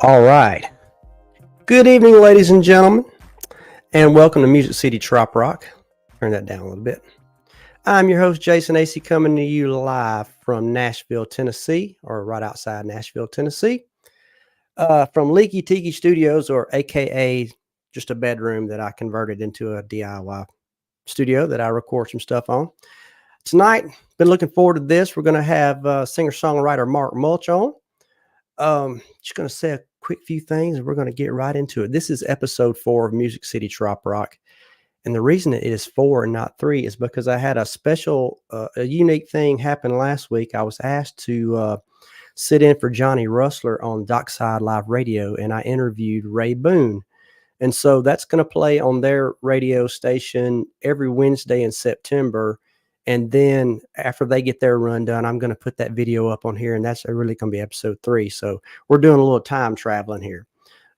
All right. Good evening, ladies and gentlemen, and welcome to Music City Trop Rock. Turn that down a little bit. I'm your host, Jason AC, coming to you live from Nashville, Tennessee, or right outside Nashville, Tennessee, from Leaky Tiki Studios, or AKA just a bedroom that I converted into a DIY studio that I record some stuff on. Tonight, been looking forward to this. We're going to have singer-songwriter Mark Mulch on. Just going to say a quick few things and we're going to get right into it. This is episode 4 of Music City Trop Rock. And the reason it is 4 and not 3 is because I had a special, a unique thing happen last week. I was asked to sit in for Johnny Rustler on Dockside Live Radio, and I interviewed Ray Boone. And so that's going to play on their radio station every Wednesday in September. And then after they get their run done, I'm going to put that video up on here, and that's really going to be episode 3. So we're doing a little time traveling here.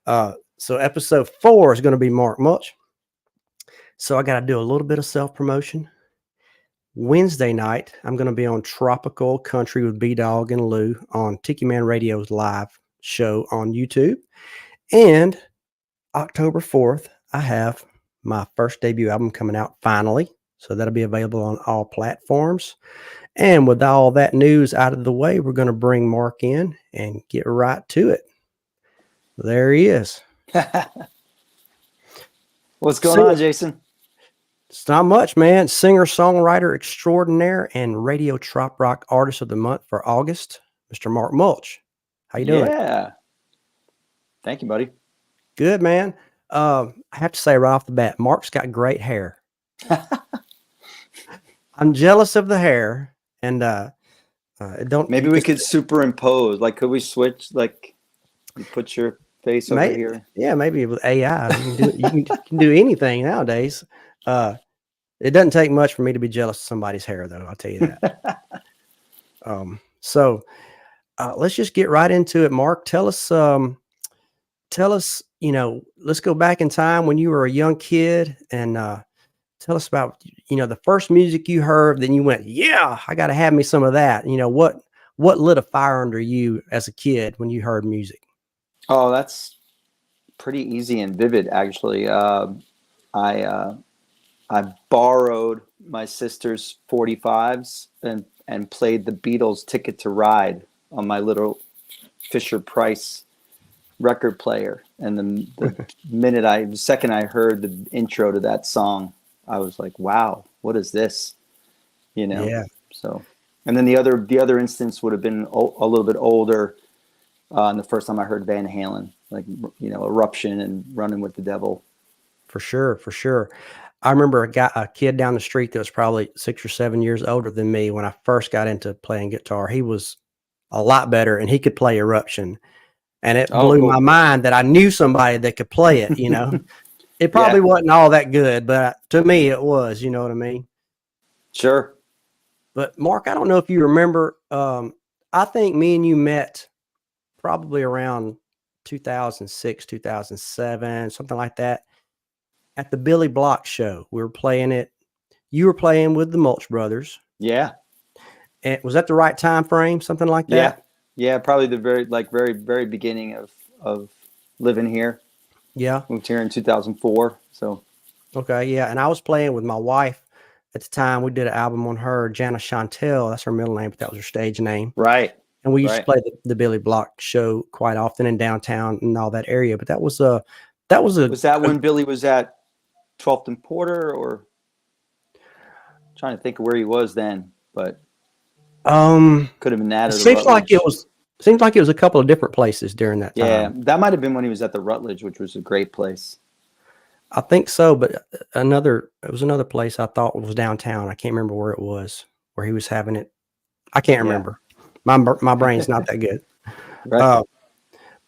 So episode 4 is going to be Mark Mulch. So I got to do a little bit of self-promotion. Wednesday night, I'm going to be on Tropical Country with B-Dog and Lou on Tiki Man Radio's live show on YouTube. And October 4th, I have my first debut album coming out finally. So that'll be available on all platforms. And with all that news out of the way, we're going to bring Mark in and get right to it. There he is. What's going on, Jason? It's not much, man. Singer-songwriter extraordinaire and Radio Trop Rock Artist of the Month for August, Mr. Mark Mulch. How you doing? Yeah. Thank you, buddy. Good, man. I have to say right off the bat, Mark's got great hair. I'm jealous of the hair, and don't. Maybe we could superimpose. Like, could we switch? Like, you put your face over here. Yeah, maybe with AI, you can do anything nowadays. It doesn't take much for me to be jealous of somebody's hair, though. I'll tell you that. So let's just get right into it. Mark, tell us. Let's go back in time when you were a young kid, and tell us about, the first music you heard, then you went, yeah, I got to have me some of that. What lit a fire under you as a kid when you heard music? Oh, that's pretty easy and vivid, actually. I borrowed my sister's 45s and played the Beatles' Ticket to Ride on my little Fisher-Price record player. And the second I heard the intro to that song, I was like, wow, what is this? Yeah. So, and then the other instance would have been a little bit older. And the first time I heard Van Halen, like, Eruption and Running with the Devil. For sure. I remember a kid down the street that was probably 6 or 7 years older than me when I first got into playing guitar. He was a lot better, and he could play Eruption. And it blew my mind that I knew somebody that could play it, It probably wasn't all that good, but to me it was, you know what I mean? Sure. But Mark, I don't know if you remember, I think me and you met probably around 2006, 2007, something like that, at the Billy Block show. We were playing it. You were playing with the Mulch Brothers. Yeah. And was that the right time frame? Something like that? Yeah. Probably the very beginning of living here. Yeah. Moved here in 2004. So. Okay. Yeah. And I was playing with my wife at the time. We did an album on her, Jana Chantel. That's her middle name, but that was her stage name. Right. And we used to play the Billy Block show quite often in downtown and all that area. But was that when Billy was at 12th and Porter, or trying to think of where he was then, but could have been that. Seems like it was a couple of different places during that time. Yeah, that might have been when he was at the Rutledge, which was a great place. I think so, but it was another place I thought was downtown. I can't remember where it was, where he was having it. I can't remember. My brain's not that good. Right.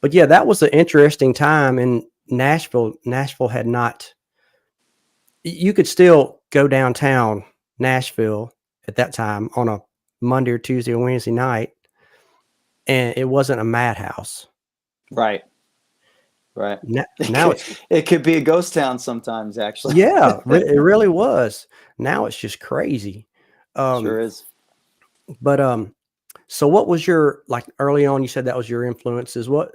But yeah, that was an interesting time in Nashville. Nashville had not. You could still go downtown Nashville at that time on a Monday or Tuesday or Wednesday night, and it wasn't a madhouse. Right. Now it could be a ghost town sometimes, actually. Yeah, it really was. Now it's just crazy. Sure is. But So what was your, like, early on, you said that was your influences. What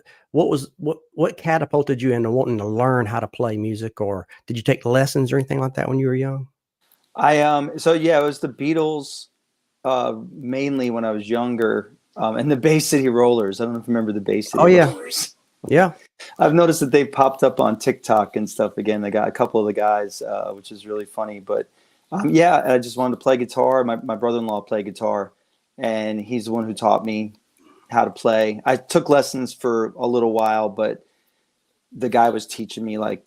catapulted you into wanting to learn how to play music, or did you take lessons or anything like that when you were young? So yeah, it was the Beatles, mainly when I was younger, and the Bay City Rollers. I don't know if you remember the Bay Oh City yeah. Rollers. Yeah. I've noticed that they've popped up on TikTok and stuff again. They got a couple of the guys, which is really funny. But yeah, I just wanted to play guitar. My brother-in-law played guitar, and he's the one who taught me how to play. I took lessons for a little while, but the guy was teaching me like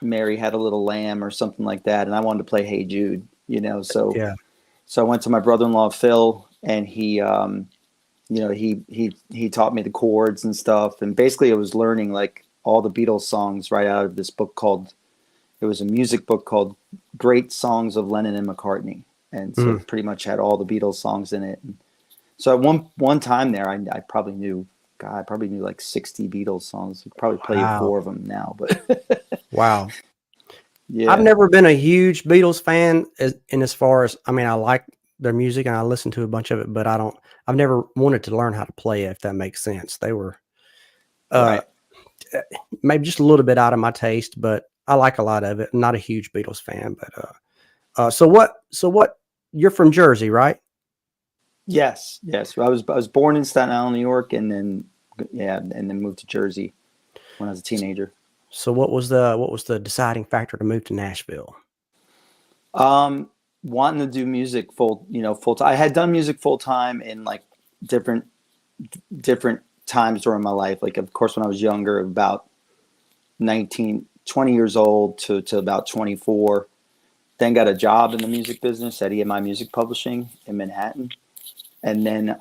Mary Had a Little Lamb or something like that, and I wanted to play Hey Jude, So Yeah. I went to my brother-in-law Phil, and he taught me the chords and stuff, and basically I was learning like all the Beatles songs right out of this book called. It was a music book called Great Songs of Lennon and McCartney, and so Mm. it pretty much had all the Beatles songs in it. And so at one time there, I probably knew, God, I probably knew like 60 Beatles songs. I could probably play you Wow. 4 of them now, but Wow. I've yeah, never been a huge Beatles fan, as far as, I mean, I like their music and I listen to a bunch of it, but I've never wanted to learn how to play it, if that makes sense. They were uh right. maybe just a little bit out of my taste, but I like a lot of it. I'm not a huge Beatles fan, but so what you're from Jersey, right? Yes, yes. I was born in Staten Island, New York, and then and then moved to Jersey when I was a teenager. So what was the deciding factor to move to Nashville? Um, Wanting to do music full time. I had done music full time in like different different times during my life. Like, of course, when I was younger, about 19, 20 years old to about 24. Then got a job in the music business at EMI Music Publishing in Manhattan, and then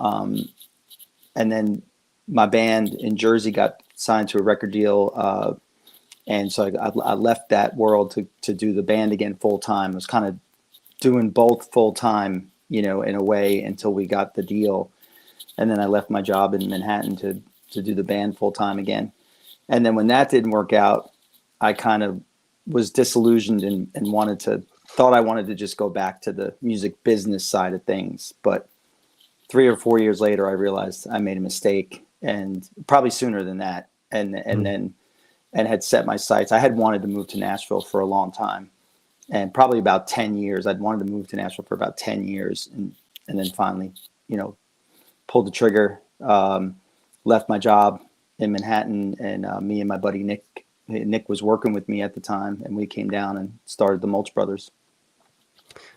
my band in Jersey got signed to a record deal, and so I left that world to do the band again full time. I was kind of doing both full time, in a way until we got the deal, and then I left my job in Manhattan to do the band full time again. And then when that didn't work out, I kind of was disillusioned and thought I wanted to just go back to the music business side of things. But 3 or 4 years later, I realized I made a mistake, and probably sooner than that. And had set my sights. I had wanted to move to Nashville for a long time, and probably about 10 years. I'd wanted to move to Nashville for about 10 years, and then finally, pulled the trigger, left my job in Manhattan, and me and my buddy Nick was working with me at the time, and we came down and started the Mulch Brothers.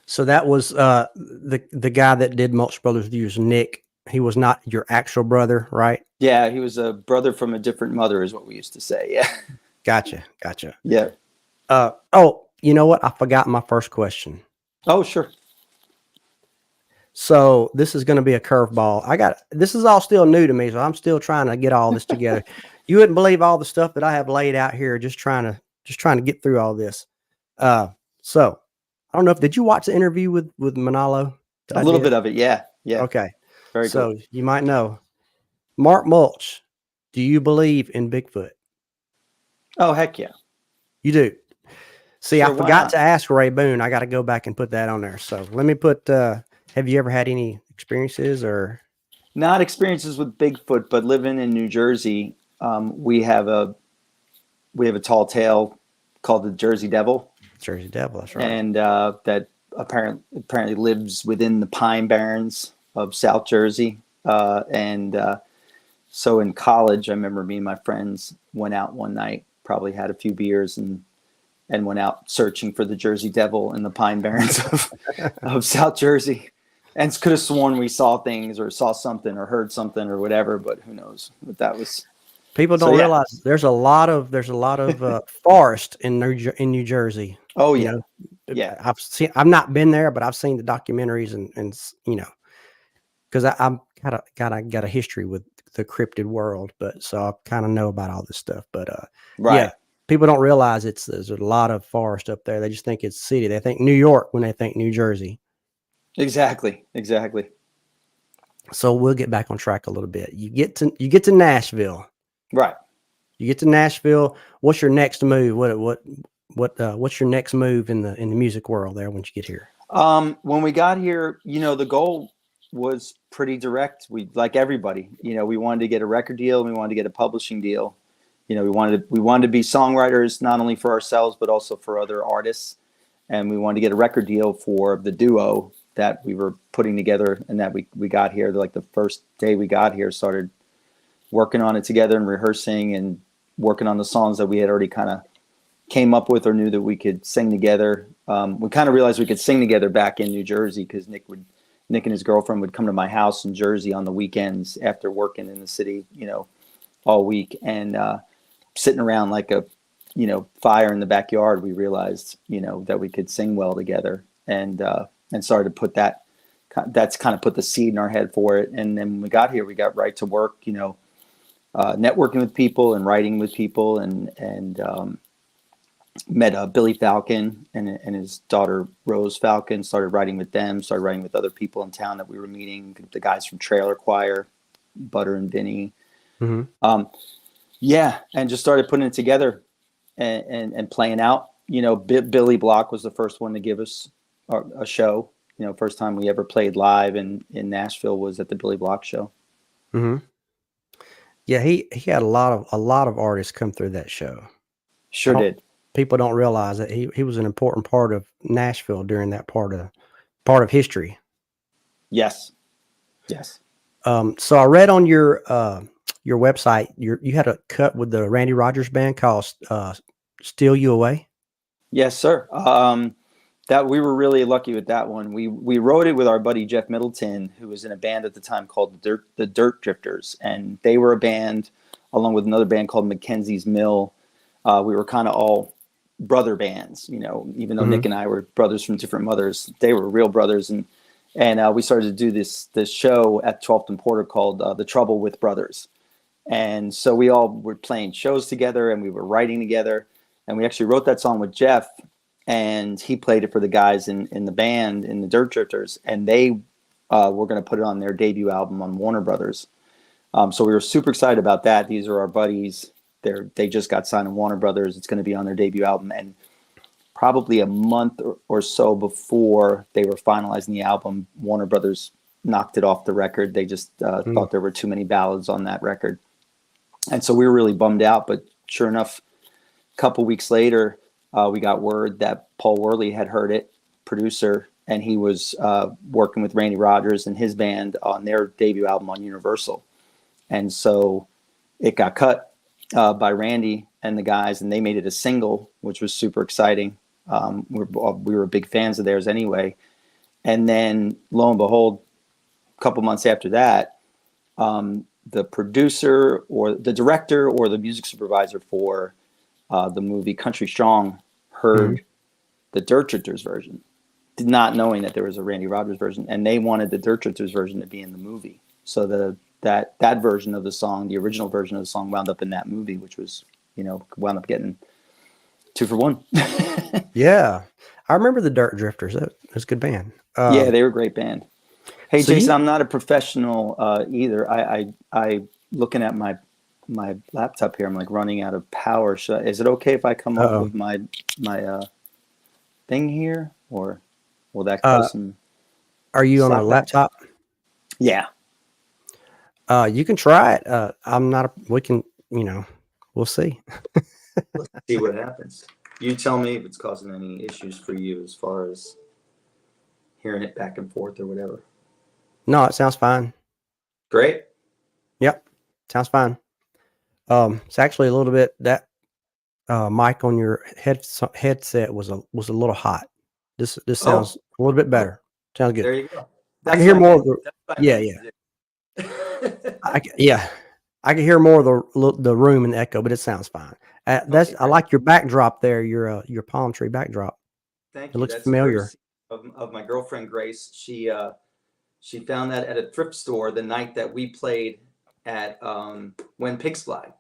So that was the guy that did Mulch Brothers with you was Nick. He was not your actual brother, right? Yeah, he was a brother from a different mother, is what we used to say. Yeah, Gotcha. Gotcha. yeah. Oh, you know what? I forgot my first question. Oh, sure. So this is going to be a curveball. This is all still new to me, so I'm still trying to get all this together. You wouldn't believe all the stuff that I have laid out here, just trying to get through all this. So I don't know did you watch the interview with Manalo? A little bit of it. Yeah, yeah. Okay. Very So cool. you might know Mark Mulch. Do you believe in Bigfoot? Oh, heck yeah. You do. See, Sure, I why forgot not? to ask Ray Boone. I got to go back and put that on there. So let me put. Have you ever had any experiences or? Not experiences with Bigfoot, but living in New Jersey, we have a tall tale called the Jersey Devil, Jersey Devil, that's right. and that apparently lives within the Pine Barrens of South Jersey. So in college, I remember me and my friends went out one night, probably had a few beers, and went out searching for the Jersey Devil in the Pine Barrens of South Jersey. And could have sworn we saw things or saw something or heard something or whatever, but who knows what that was. People So don't yeah. realize there's a lot of forest in New Jersey. Oh You yeah. know, Yeah. I've not been there, but I've seen the documentaries and because I'm got a history with the cryptid world, but so I kind of know about all this stuff. But yeah, Right. people don't realize there's a lot of forest up there. They just think it's city. They think New York when they think New Jersey. Exactly. Exactly. So we'll get back on track a little bit. You get to Nashville. Right. You get to Nashville. What's your next move? What's your next move in the music world there once you get here? When we got here, the goal was pretty direct. We, like everybody, we wanted to get a record deal, and we wanted to get a publishing deal. We wanted to be songwriters, not only for ourselves but also for other artists, and we wanted to get a record deal for the duo that we were putting together, and that we got here. Like the first day we got here, started working on it together and rehearsing and working on the songs that we had already kind of came up with or knew that we could sing together. We kind of realized we could sing together back in New Jersey, because Nick and his girlfriend would come to my house in Jersey on the weekends after working in the city, all week, and sitting around like a fire in the backyard, we realized that we could sing well together, and started to put that's kind of put the seed in our head for it. And then when we got here, we got right to work, networking with people and writing with people, and met Billy Falcon and his daughter Rose Falcon. Started writing with them. Started writing with other people in town that we were meeting. The guys from Trailer Choir, Butter and Vinny. Mm-hmm. And just started putting it together and playing out. Billy Block was the first one to give us a show. First time we ever played live in Nashville was at the Billy Block show. Mm-hmm. Yeah, he had a lot of artists come through that show. Sure did. People don't realize that he was an important part of Nashville during that part of history. Yes. So I read on your website you had a cut with the Randy Rogers band called "Steal You Away." Yes, sir. That we were really lucky with that one. We wrote it with our buddy Jeff Middleton, who was in a band at the time called the Dirt Drifters, and they were a band along with another band called Mackenzie's Mill. We were kind of all brother bands, even though mm-hmm. Nick and I were brothers from different mothers. They were real brothers, and we started to do this show at 12th and Porter called The Trouble with Brothers. And so we all were playing shows together, and we were writing together, and we actually wrote that song with Jeff, and he played it for the guys in the band, in the Dirt Drifters, and they were going to put it on their debut album on Warner Brothers. So we were super excited about that. These are our buddies. They just got signed to Warner Brothers. It's going to be on their debut album. And probably a month or so before they were finalizing the album, Warner Brothers knocked it off the record. They just thought there were too many ballads on that record. And so we were really bummed out. But sure enough, a couple weeks later, we got word that Paul Worley had heard it, producer, and he was working with Randy Rogers and his band on their debut album on Universal. And so it got cut by Randy and the guys, and they made it a single, which was super exciting. We were big fans of theirs anyway. And then lo and behold, a couple months after that, the producer or the director or the music supervisor for the movie Country Strong heard the Dirt Drifters version, not knowing that there was a Randy Rogers version, and they wanted the Dirt Drifters version to be in the movie. So that version of the song, the original version of the song, wound up in that movie, which was, wound up getting 2 for 1. Yeah, I remember the Dirt Drifters. That was a good band. Yeah, they were a great band. Hey, so Jason, I'm not a professional either. I looking at my laptop here, I'm like running out of power. Is it okay if I come up with my thing here, or will that cause some? Are you on a laptop? Yeah. You can try it. I'm not. We can. We'll see. Let's see what happens. You tell me if it's causing any issues for you as far as hearing it back and forth or whatever. No, it sounds fine. Great. Yep, sounds fine. It's actually a little bit that mic on your headset was a little hot. This sounds a little bit better. Sounds good. There you go. I can hear more of the. Yeah. I can hear more of the room and the echo, but it sounds fine. I like your backdrop there. Your palm tree backdrop. Thank you. It looks familiar. Of my girlfriend Grace, she found that at a thrift store the night that we played at When Pigs Fly.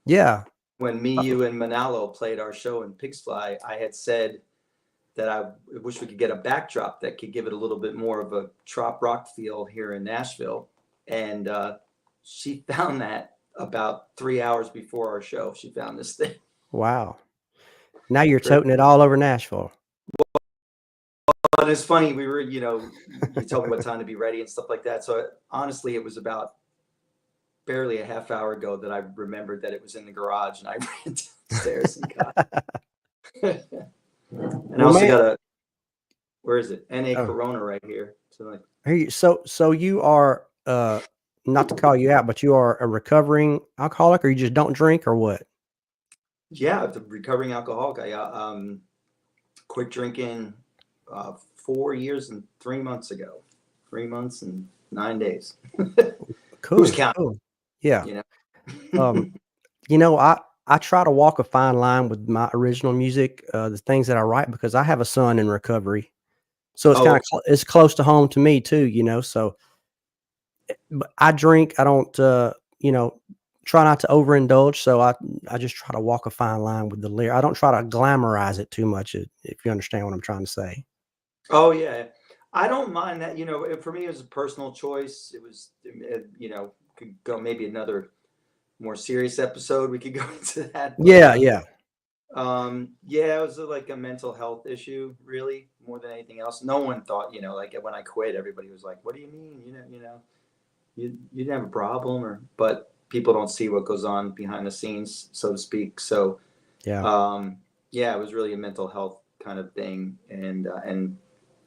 Yeah. When me, you, and Manalo played our show in Pigs Fly, I had said that I wish we could get a backdrop that could give it a little bit more of a trop rock feel here in Nashville. And she found that about 3 hours before our show. She found this thing. Wow. Now you're toting it all over Nashville. and it's funny. We were, you told me what time to be ready and stuff like that. So honestly, it was about barely a half hour ago that I remembered that it was in the garage, and I ran downstairs and got it. And I Well, also man, got where is it? NA oh, Corona right here. So like, so you are not to call you out, but you are a recovering alcoholic, or you just don't drink, or what? yeah, the recovering alcoholic. I quit drinking 4 years and 3 months ago. 3 months and 9 days. Who's Cool, counting? cool. Yeah. You know. Um, you know, I try to walk a fine line with my original music, the things that I write, because I have a son in recovery, so it's kind Oh, of it's close to home to me too. So, but I drink. I don't, try not to overindulge. So I just try to walk a fine line with the lyric. I don't try to glamorize it too much, if you understand what I'm trying to say. oh yeah. I don't mind that. For me, it was a personal choice. It was, could go maybe another more serious episode. We could go into that, but Yeah, yeah. yeah, it was like a mental health issue, really, more than anything else. No one thought, like when I quit, everybody was like, "What do you mean? You didn't have a problem," but people don't see what goes on behind the scenes, so to speak. So, Yeah. yeah, it was really a mental health kind of thing, and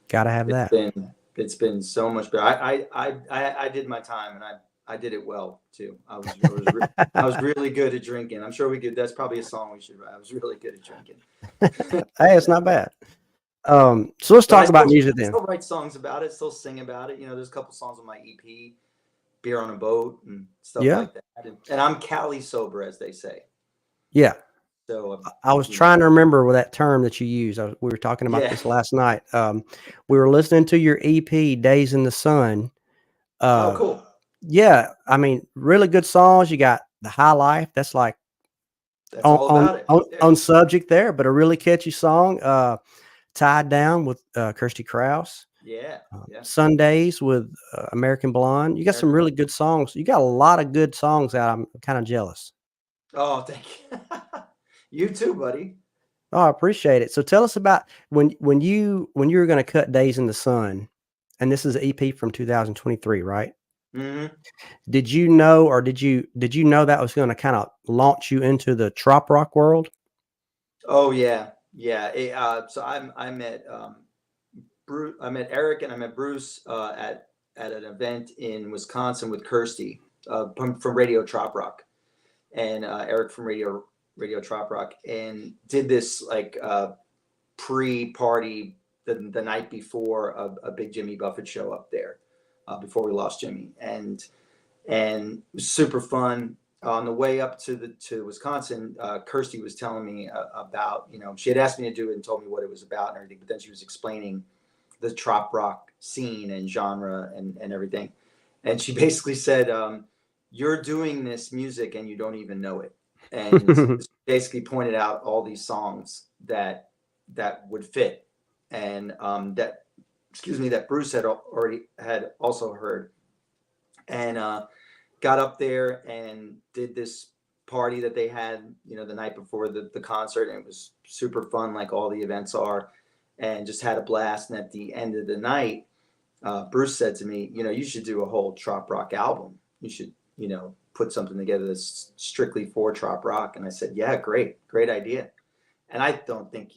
Gotta have it's that. been so much better. I did my time, and I did it well too. I was really good at drinking. I'm sure we could. That's probably a song we should write. I was really good at drinking. Hey, it's not bad. So let's But talk about music I then. still write songs about it, still sing about it. There's a couple songs on my EP, Beer on a Boat and stuff Yeah, like that. And I'm Cali sober, as they say. yeah. So, I was trying to remember with that term that you used. We were talking about yeah. this last night. We were listening to your EP, Days in the Sun. Oh, Uh, cool. yeah, I mean, really good songs. You got The High Life. That's like That's on all on about it. on, Yeah. on subject there, but a really catchy song. Tied Down with Kirsty Krause. Yeah. Yeah. Sundays with American Blonde. You got some American really Blonde. good songs. You got a lot of good songs out. I'm kind of jealous. Oh, thank you. You too, buddy. Oh, I appreciate it. So tell us about when you were going to cut Days in the Sun, and this is an EP from 2023, right? Hmm. Did you know, or did you know that was going to kind of launch you into the trop rock world? Oh, yeah. Yeah. So I met Bruce. I met Eric and I met Bruce at an event in Wisconsin with Kirsty from Radio Trop Rock, and Eric from Radio Trop Rock, and did this like pre-party the night before a big Jimmy Buffett show up there, before we lost Jimmy, and it was super fun. On the way up to Wisconsin, Kirsty was telling me about, she had asked me to do it and told me what it was about and everything, but then she was explaining the trop rock scene and genre and everything. And she basically said, "You're doing this music and you don't even know it." And basically pointed out all these songs that would fit, and that Bruce had also heard, and got up there and did this party that they had, the night before the concert, and it was super fun, like all the events are, and just had a blast. And at the end of the night, Bruce said to me, "You should do a whole trop rock album. You should, put something together that's strictly for trop rock." And I said, "Yeah, great idea." And I think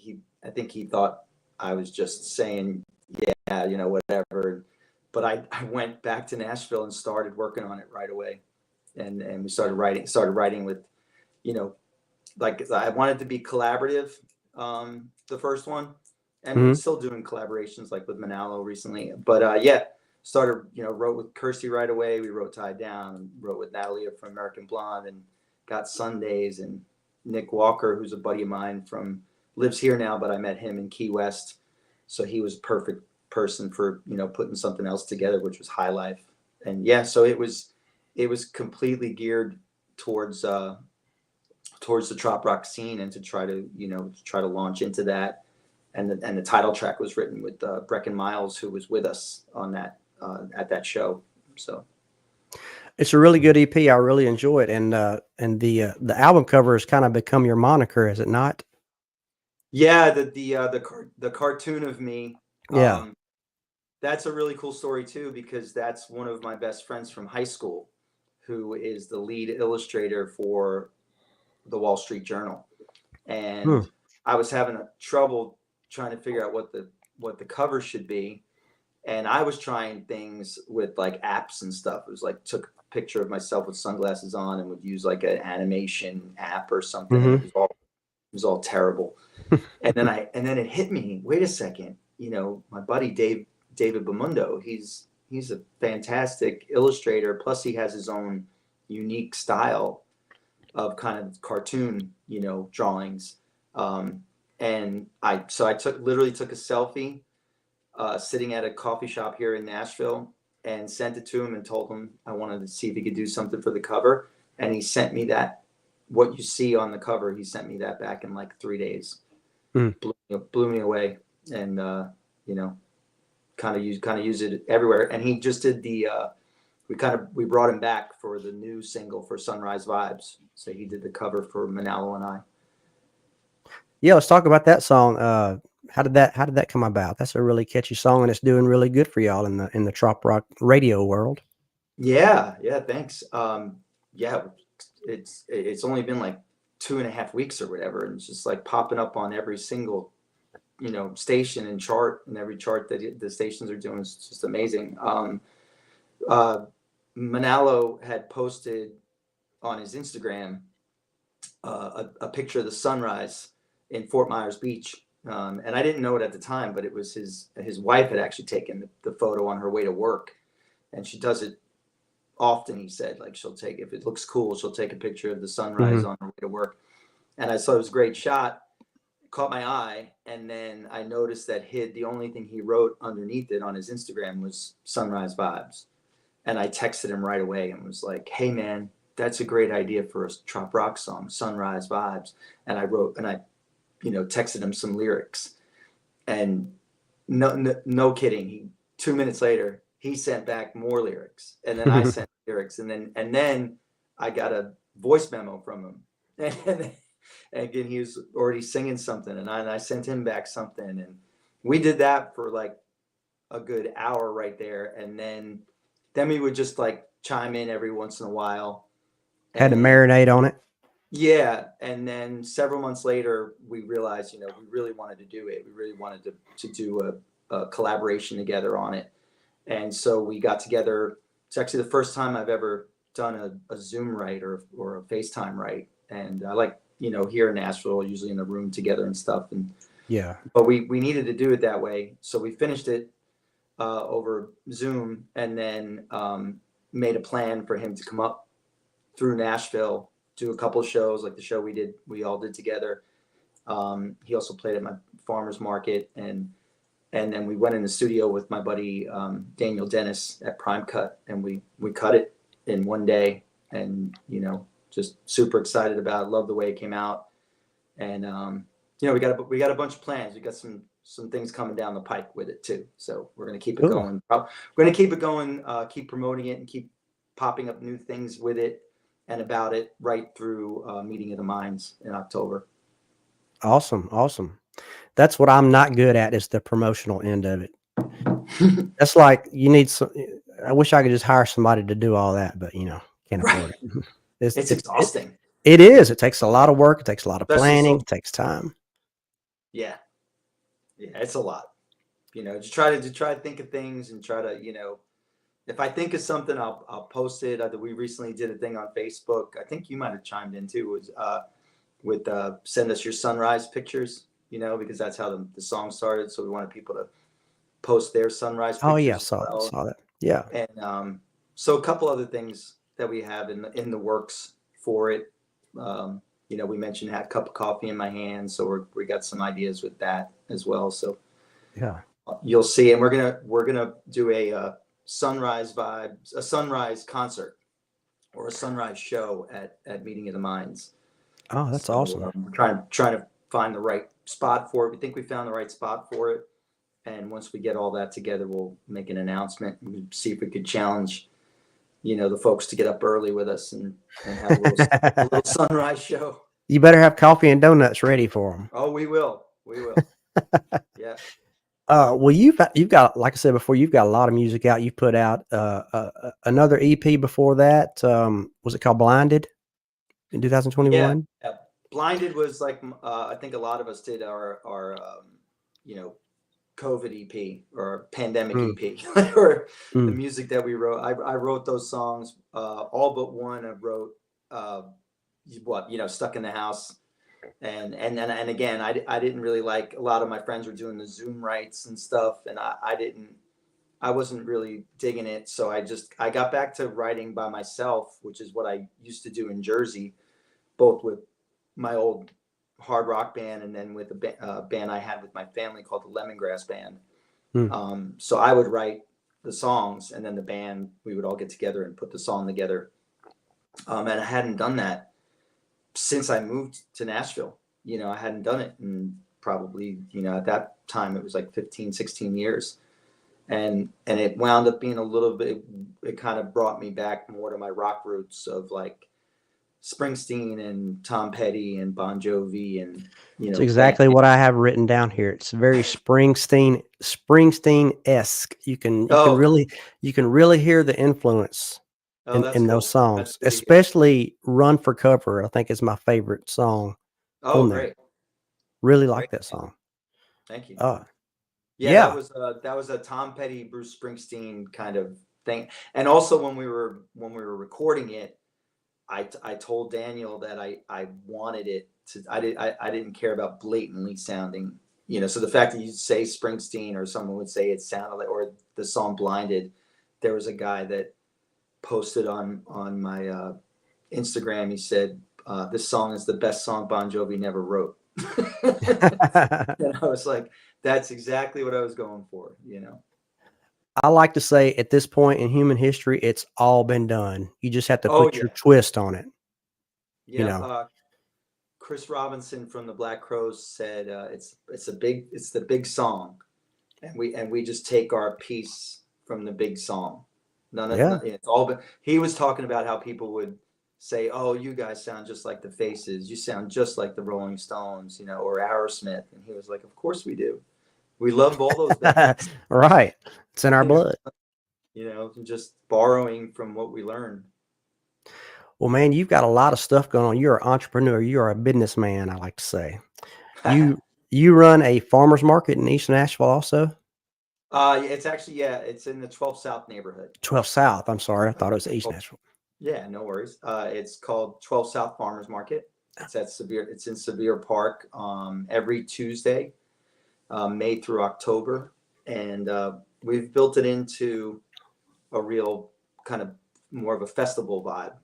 he thought I was just saying, "Yeah, whatever." But I went back to Nashville and started working on it right away. And we started writing with, you know, like I wanted to be collaborative, the first one, and we're Mhm. still doing collaborations like with Manalo recently. But yeah, started, wrote with Kirsty right away. We wrote Tied Down, wrote with Natalia from American Blonde, and got Sundays, and Nick Walker, who's a buddy of mine from lives here now, but I met him in Key West, so he was perfect person for putting something else together, which was High Life. And yeah, so it was completely geared towards towards the trop rock scene, and to try to launch into that. And the title track was written with Brecken Miles, who was with us on that at that show. So It's a really good EP. I really enjoy it, and the album cover has kind of become your moniker, is it not? yeah, the cartoon of me Yeah. That's a really cool story too, because that's one of my best friends from high school, who is the lead illustrator for the Wall Street Journal. Hmm. And I was having trouble trying to figure out what the cover should be. And I was trying things with like apps and stuff. It was like took a picture of myself with sunglasses on and would use like an animation app or something, and Hmm. it was all terrible. And then it hit me. Wait a second, my buddy David Bamundo. He's a fantastic illustrator. Plus, he has his own unique style of kind of cartoon, drawings. And I literally took a selfie sitting at a coffee shop here in Nashville and sent it to him and told him I wanted to see if he could do something for the cover. And he sent me that, what you see on the cover, he sent me that back in like 3 days. Mm. Blew me away. And, kind of use it everywhere. And he just did we brought him back for the new single for Sunrise Vibes. So he did the cover for Manalo and I. Yeah, let's talk about that song. How did that come about? That's a really catchy song, and it's doing really good for y'all in the Trop Rock radio world. Yeah, thanks. Yeah, it's only been like 2.5 weeks or whatever, and it's just like popping up on every single station and chart, and every chart that the stations are doing is just amazing. Manalo had posted on his Instagram a picture of the sunrise in Fort Myers Beach. And I didn't know it at the time, but it was his wife had actually taken the photo on her way to work, and she does it often. He said, like, she'll take, if it looks cool, she'll take a picture of the sunrise on her way to work. And I saw it was a great shot, caught my eye, and then I noticed that the only thing he wrote underneath it on his Instagram was Sunrise Vibes. And I texted him right away and was like, hey man, that's a great idea for a Trop Rock song, Sunrise Vibes. And I texted him some lyrics, and no kidding. 2 minutes later, he sent back more lyrics, and then I sent lyrics, and then I got a voice memo from him, and again he was already singing something, and I sent him back something, and we did that for like a good hour right there, and then we would just like chime in every once in a while. Had to marinate on it. Yeah, and then several months later, we realized, we really wanted to do it. We really wanted to do a collaboration together on it. And so we got together. It's actually the first time I've ever done a Zoom write or a FaceTime write. And I like, here in Nashville, usually in a room together and stuff. And Yeah. but we needed to do it that way. So we finished it over Zoom, and then made a plan for him to come up through Nashville, do a couple of shows, like the show we all did together. He also played at my farmer's market, and then we went in the studio with my buddy Daniel Dennis at Prime Cut, and we cut it in one day, and just super excited about it. Love the way it came out, and we got a bunch of plans. We got some things coming down the pike with it too, so we're gonna keep it going. We're gonna keep it going, keep promoting it, and keep popping up new things with it and about it right through Meeting of the Minds in October. Awesome. That's what I'm not good at, is the promotional end of it. That's like, you need some. I wish I could just hire somebody to do all that, but can't afford it. It's exhausting. It is. It takes a lot of work. It takes a lot of planning. It takes time. Yeah, it's a lot. Just try to think of things and try to, if I think of something, I'll post it. We recently did a thing on Facebook. I think you might have chimed in too. Was with send us your sunrise pictures. Because that's how the song started. So we wanted people to post their sunrise pictures. Oh yeah, saw that. Yeah. And so a couple other things that we have in the works for it. We mentioned had a cup of coffee in my hand, so we got some ideas with that as well. So yeah, you'll see, and we're gonna do a sunrise concert or a sunrise show at Meeting of the Minds. Oh, that's awesome. We're trying to find the right spot for it. We think we found the right spot for it, and once we get all that together, we'll make an announcement and see if we could challenge the folks to get up early with us and have a little sunrise show. You better have coffee and donuts ready for them. Oh, we will. Yeah. Well, you've got, like I said before, you've got a lot of music out. You put out another EP before that. Was it called Blinded in Yeah, 2021? yeah. Blinded was like I think a lot of us did our you know, COVID EP or pandemic Mm, EP or the mm. music that we wrote. I wrote those songs, all but one. I wrote uh, stuck in the house, and again, I didn't really like. A lot of my friends were doing the Zoom rights and stuff, and I wasn't really digging it. So I got back to writing by myself, which is what I used to do in Jersey, both with my old hard rock band and then with a band I had with my family called the Lemongrass Band. Mm. So I would write the songs, and then the band, we would all get together and put the song together. And I hadn't done that since I moved to Nashville. I hadn't done it in probably, at that time it was like 15, 16 years. And it wound up being a little bit, it kind of brought me back more to my rock roots of like Springsteen and Tom Petty and Bon Jovi and, It's band. exactly what I have written down here. It's very Springsteen-esque. Oh, You can really hear the influence oh, that's in those cool. That's songs, good to hear. especially "Run for Cover." I think is my favorite song Oh, on there. great. Really Great. like that song. Thank you. Uh, Yeah, yeah. that was a Tom Petty, Bruce Springsteen kind of thing. And also when we were recording it, I told Daniel that I wanted it to. I didn't care about blatantly sounding. So the fact that you say Springsteen or someone would say it sounded like, or the song Blinded. There was a guy that posted on my Instagram. He said, "This song is the best song Bon Jovi never wrote." And I was like, that's exactly what I was going for. I like to say at this point in human history, it's all been done. You just have to Oh put your yeah, twist on it, you yeah. know. Chris Robinson from the Black Crowes said it's the big song, and we just take our piece from the big song. Yeah. It's all. But he was talking about how people would say, "Oh, you guys sound just like the Faces. You sound just like the Rolling Stones, or Aerosmith." And he was like, "Of course we do. We love all those bands." Right. It's in our blood. Just borrowing from what we learned. Well, man, you've got a lot of stuff going on. You're an entrepreneur. You are a businessman, I like to say. You you run a farmer's market in East Nashville also? It's actually, yeah, it's in the 12 South neighborhood. 12 South. I'm sorry. I thought it was East Oh, Nashville. yeah, no worries. It's called 12 South Farmers Market. It's in Sevier Park, every Tuesday, May through October. And we've built it into a real kind of more of a festival vibe.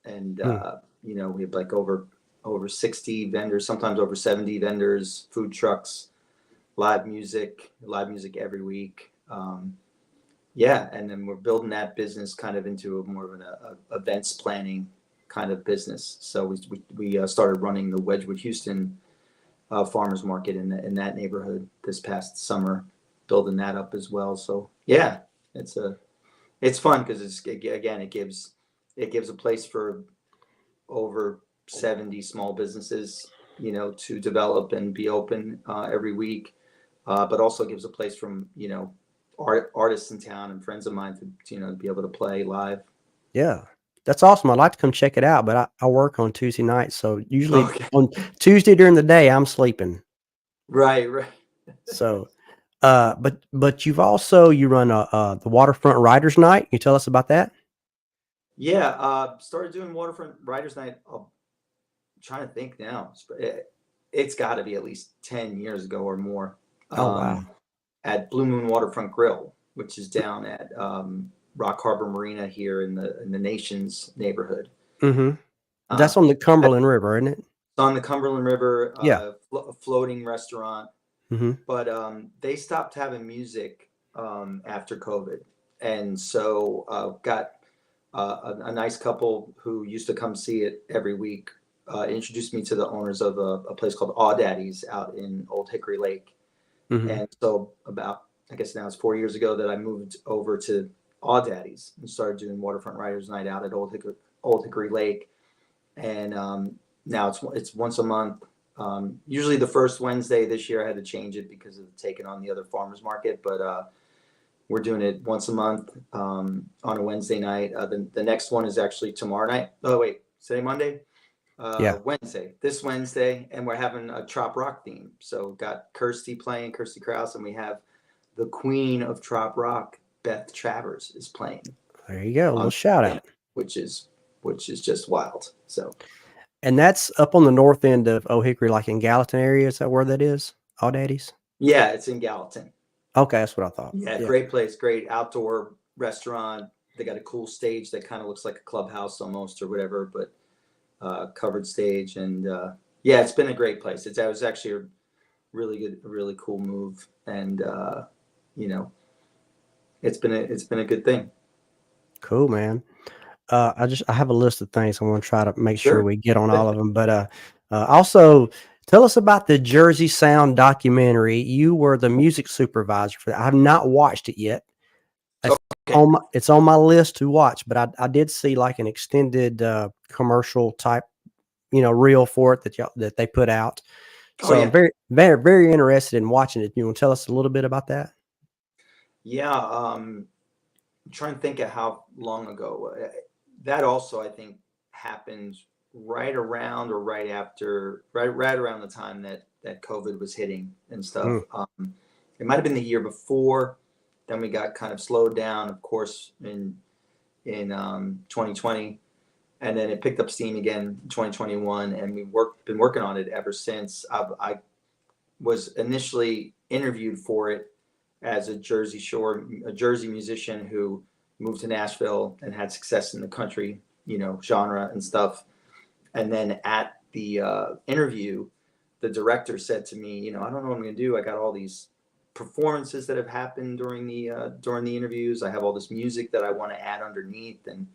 And, Hmm. we have like over 60 vendors, sometimes over 70 vendors, food trucks, live music every week. Yeah, and then we're building that business kind of into more of an events planning kind of business. So we started running the Wedgwood Houston farmers market in that neighborhood this past summer, building that up as well. So yeah, it's fun because it gives a place for over 70 small businesses, to develop and be open every week, but also gives a place from artists in town and friends of mine to be able to play live. Yeah. That's awesome. I'd like to come check it out, but I work on Tuesday nights. So usually Okay. on Tuesday during the day, I'm sleeping. Right, right. So, but you run the Waterfront Writers Night. Can you tell us about that? Yeah, started doing Waterfront Writers Night. I'm trying to think now. It's got to be at least 10 years ago or more. Oh, wow. At Blue Moon Waterfront Grill, which is down at Rock Harbor Marina here in the Nations neighborhood. Hmm. Uh, That's on the Cumberland River, isn't it? on the Cumberland River, Yeah. floating restaurant. Hmm. But they stopped having music after COVID, and so got a nice couple who used to come see it every week. Introduced me to the owners of a place called Aw Daddy's out in Old Hickory Lake. Hmm. And so about, I guess now it's 4 years ago that I moved over to Aw Daddy's and started doing Waterfront Writers Night out at Old Hickory Lake. And now it's once a month. Usually the first Wednesday. This year I had to change it because of taking on the other farmers market, but we're doing it once a month on a Wednesday night. The next one is actually tomorrow night. Oh wait, today Monday, Yeah. Wednesday, this Wednesday, and we're having a Trop Rock theme. So we've got Kirsty playing, Kirsty Krause, and we have the queen of Trop Rock, Beth Travers, is playing There you go. A little on shout Wednesday, out. which is just wild. So And that's up on the north end of O'Hickory, like in Gallatin area. Is that where that is? All Daddies? yeah, it's in Gallatin. Okay, that's what I thought. Yeah, great place, great outdoor restaurant. They got a cool stage that kind of looks like a clubhouse almost or whatever, but covered stage. And yeah, it's been a great place. That was actually a really cool move. And you know, it's been a good thing. Cool, man. I have a list of things I want to try to make sure Sure. we get on all of them. But also tell us about the Jersey Sound documentary. You were the music supervisor for that. I have not watched it yet. It's Okay. it's on my list to watch, but I did see like an extended commercial type, reel for it that they put out. Oh So I'm yeah. very, very, very interested in watching it. You want to tell us a little bit about that? Yeah. I'm trying to think of how long ago. That also, I think, happened right around or right after, right around the time that COVID was hitting and stuff. It might have been the year before. Then we got kind of slowed down, of course, in 2020, and then it picked up steam again in 2021, and been working on it ever since. I was initially interviewed for it as a Jersey musician who moved to Nashville and had success in the country, genre and stuff. And then at the interview, the director said to me, I don't know what I'm going to do. I got all these performances that have happened during the interviews. I have all this music that I want to add underneath, and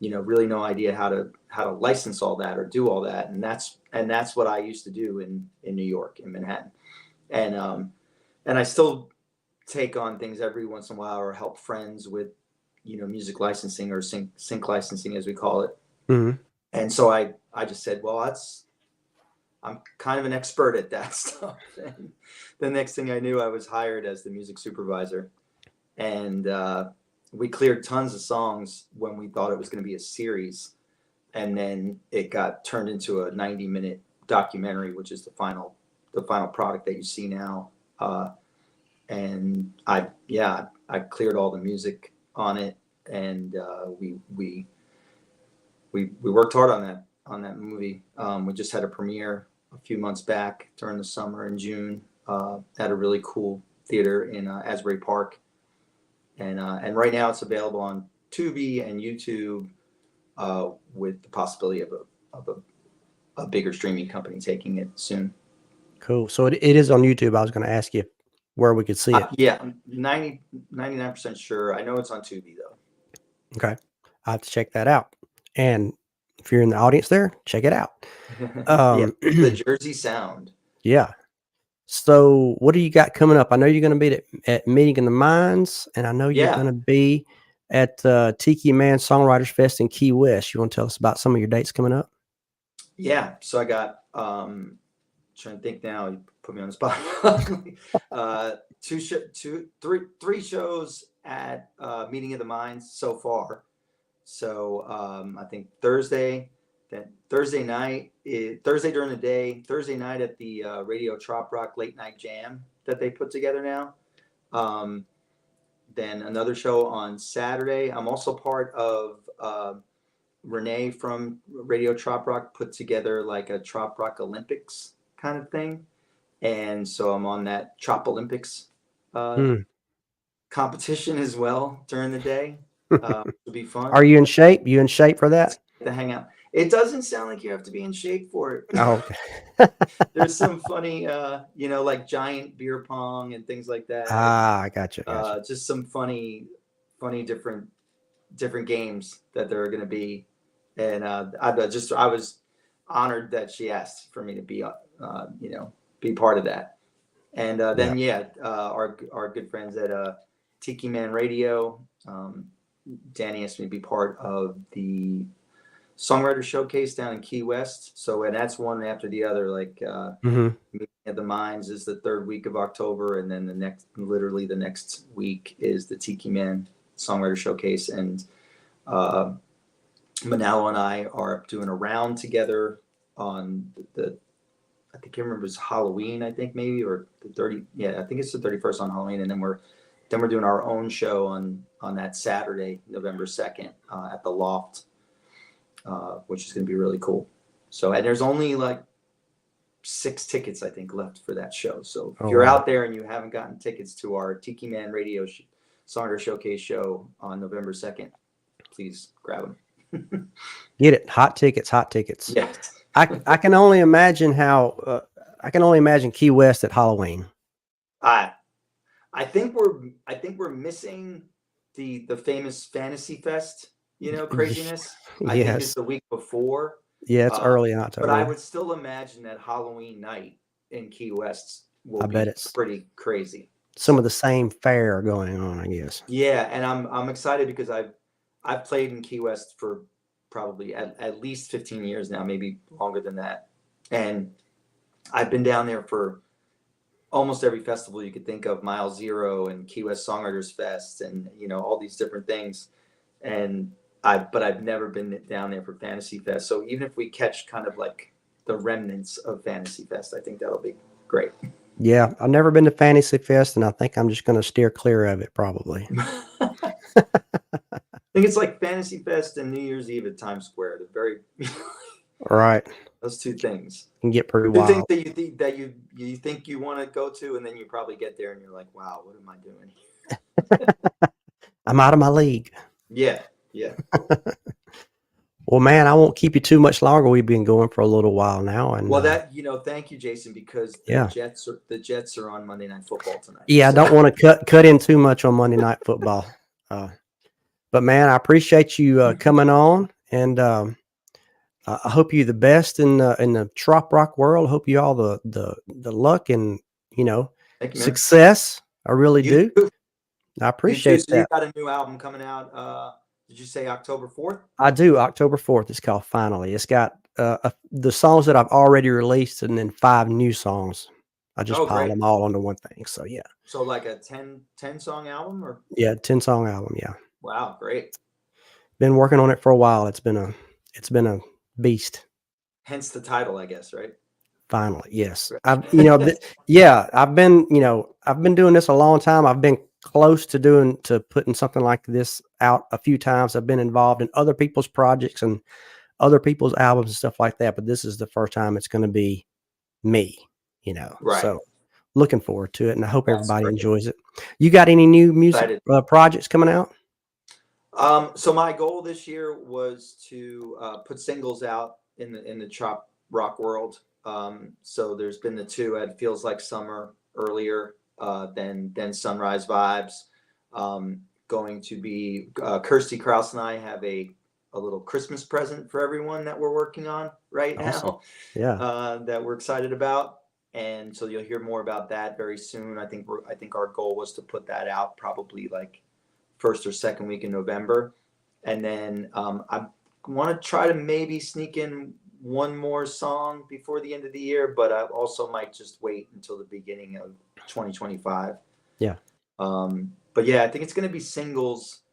really no idea how to license all that or do all that. And that's what I used to do in New York, in Manhattan. And I still take on things every once in a while or help friends with, music licensing or sync licensing, as we call it. Mm-hmm. And so I just said, well, I'm kind of an expert at that stuff. And the next thing I knew, I was hired as the music supervisor. And we cleared tons of songs when we thought it was going to be a series. And then it got turned into a 90-minute documentary, which is the final product that you see now. And I cleared all the music on it, and we worked hard on that movie. We just had a premiere a few months back during the summer in June at a really cool theater in Asbury Park, and right now it's available on Tubi and YouTube with the possibility of a bigger streaming company taking it soon. Cool. So it is on YouTube. I was going to ask you where we could see it. Yeah, I'm 99% sure. I know it's on Tubi though. Okay. I have to check that out. And if you're in the audience there, check it out. Yeah, the Jersey Sound. Yeah. So what do you got coming up? I know you're going to be at Meeting in the Mines, and I know you're going to be at Tiki Man Songwriters Fest in Key West. You want to tell us about some of your dates coming up? Yeah. So I got trying to think now. You put me on the spot. Three shows at Meeting of the Minds so far. So I think Thursday night, Thursday during the day, Thursday night at the Radio Trop Rock Late Night Jam that they put together now. Then another show on Saturday. I'm also part of Renee from Radio Trop Rock put together like a Trop Rock Olympics kind of thing. And so I'm on that Trop Olympics competition as well during the day. It'll be fun. Are you in shape? You in shape for that? To hang out. It doesn't sound like you have to be in shape for it. Oh, okay. There's some funny, like giant beer pong and things like that. I gotcha. Just some funny different games that there are going to be. And I was honored that she asked for me to be, be part of that. And then, our good friends at Tiki Man Radio, Danny asked me to be part of the songwriter showcase down in Key West. So, and that's one after the other. Like Meeting at the Mines is the third week of October, and then literally the next week is the Tiki Man Songwriter Showcase. And Manalo and I are doing a round together on I think I remember it was Halloween, I think maybe, or the 30. Yeah, I think it's the 31st on Halloween, and then we're doing our own show on that Saturday, November 2nd, at the Loft, which is going to be really cool. So, and there's only like 6 tickets, I think, left for that show. So if you're out there and you haven't gotten tickets to our Tiki Man Radio Songwriter Showcase show on November 2nd, please grab them. Get it. Hot tickets. Yes. I can only imagine Key West at Halloween. I think we're missing the famous Fantasy Fest, craziness. I think it's the week before. Yeah, it's early in October. But I would still imagine that Halloween night in Key West will be pretty crazy. Some of the same fare going on, I guess. Yeah, and I'm excited because I've played in Key West for probably at least 15 years now, maybe longer than that. And I've been down there for almost every festival you could think of, Mile Zero and Key West Songwriters Fest, and all these different things. And but I've never been down there for Fantasy Fest. So even if we catch kind of like the remnants of Fantasy Fest, I think that'll be great. Yeah, I've never been to Fantasy Fest, and I think I'm just going to steer clear of it probably. I think it's like Fantasy Fest and New Year's Eve at Times Square. They're very right. Those two things can get pretty wild. Things that you think you want to go to, and then you probably get there and you're like, wow, what am I doing here? I'm out of my league. Yeah. Well, man, I won't keep you too much longer. We've been going for a little while now, and thank you, Jason, because the Jets are on Monday Night Football tonight. Yeah, I don't want to cut in too much on Monday Night Football, but man, I appreciate you coming on, and I hope you the best in the trop rock world. I hope you all the luck and success. I really do. I appreciate that. So you got a new album coming out. Did you say October 4th? I do. October 4th. It's called Finally. It's got the songs that I've already released, and then 5 new songs. I just piled them all onto one thing. So yeah. So like a 10 song album, or? Yeah, 10-song album. Yeah. Wow, great. Been working on it for a while. It's been a beast. Hence the title, I guess, right? Finally, yes. I've been doing this a long time. I've been close to putting something like this out a few times. I've been involved in other people's projects and other people's albums and stuff like that, but this is the first time it's going to be me, Right. So looking forward to it, and I hope everybody enjoys it. You got any new music projects coming out? So my goal this year was to put singles out in the trop rock world. So there's been the 2 at Feels Like Summer earlier, then Sunrise Vibes. Going to be Kirsty Kraus and I have a little Christmas present for everyone that we're working on right now. Yeah. That we're excited about, and so you'll hear more about that very soon. I think our goal was to put that out probably like first or second week in November, and then I want to try to maybe sneak in one more song before the end of the year, but I also might just wait until the beginning of 2025. Yeah. But yeah, I think it's going to be singles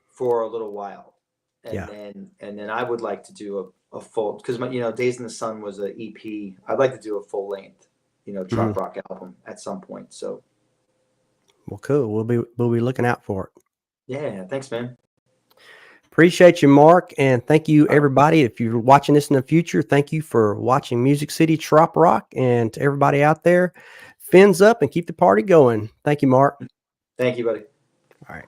for a little while, and then I would like to do a full, because Days in the Sun was an EP. I'd like to do a full length, trop rock album at some point. So. Well, cool. We'll be looking out for it. Yeah. Thanks, man. Appreciate you, Mark, and thank you, everybody. If you're watching this in the future, thank you for watching Music City Trop Rock, and to everybody out there, fins up and keep the party going. Thank you, Mark. Thank you, buddy. All right.